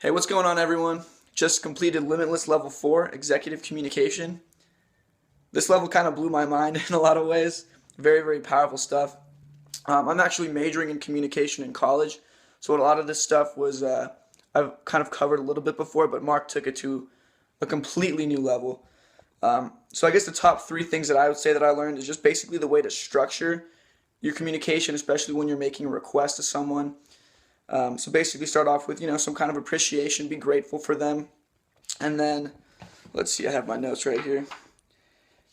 Hey, what's going on, everyone? Just completed Limitless Level 4, Executive Communication. This level kind of blew my mind in a lot of ways. Very, very powerful stuff. I'm actually majoring in communication in college, so a lot of this stuff was I've kind of covered a little bit before, but Mark took it to a completely new level. So I guess the top three things that I would say that I learned is just basically the way to structure your communication, especially when you're making a request to someone. So basically start off with, some kind of appreciation, be grateful for them. And then, let's see, I have my notes right here.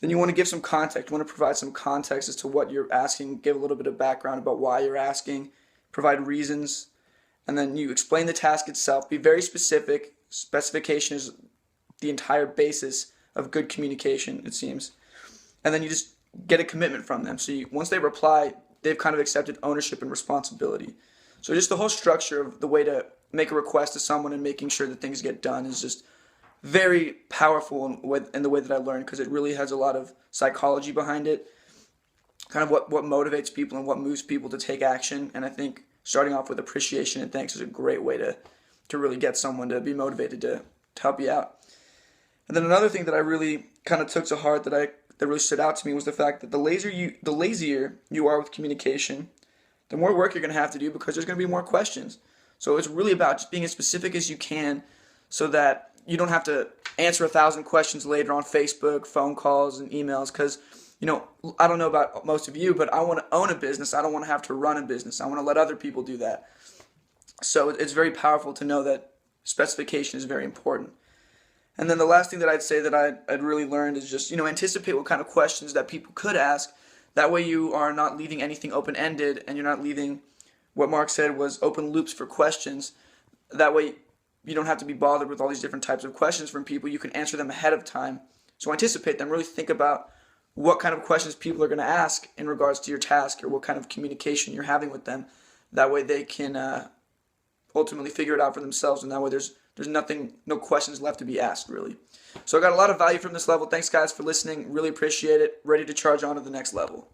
Then you want to give some context. You want to provide some context as to what you're asking, give a little bit of background about why you're asking, provide reasons, and then you explain the task itself. Be very specific. Specification is the entire basis of good communication, it seems. And then you just get a commitment from them. So once they reply, they've kind of accepted ownership and responsibility. So just the whole structure of the way to make a request to someone and making sure that things get done is just very powerful in the way that I learned, because it really has a lot of psychology behind it, kind of what motivates people and what moves people to take action. And I think starting off with appreciation and thanks is a great way to really get someone to be motivated to help you out. And then another thing that I really kind of took to heart that really stood out to me was the fact that the lazier you are with communication, the more work you're going to have to do, because there's going to be more questions. So it's really about just being as specific as you can so that you don't have to answer 1,000 questions later on Facebook, phone calls, and emails. Because, I don't know about most of you, but I want to own a business. I don't want to have to run a business. I want to let other people do that. So it's very powerful to know that specification is very important. And then the last thing that I'd say that I'd really learned is just, anticipate what kind of questions that people could ask. That way you are not leaving anything open-ended, and you're not leaving what Mark said was open loops for questions. That way you don't have to be bothered with all these different types of questions from people. You can answer them ahead of time. So anticipate them. Really think about what kind of questions people are going to ask in regards to your task, or what kind of communication you're having with them. That way they can ultimately figure it out for themselves, and that way there's no questions left to be asked, really. So I got a lot of value from this level. Thanks, guys, for listening. Really appreciate it. Ready to charge on to the next level.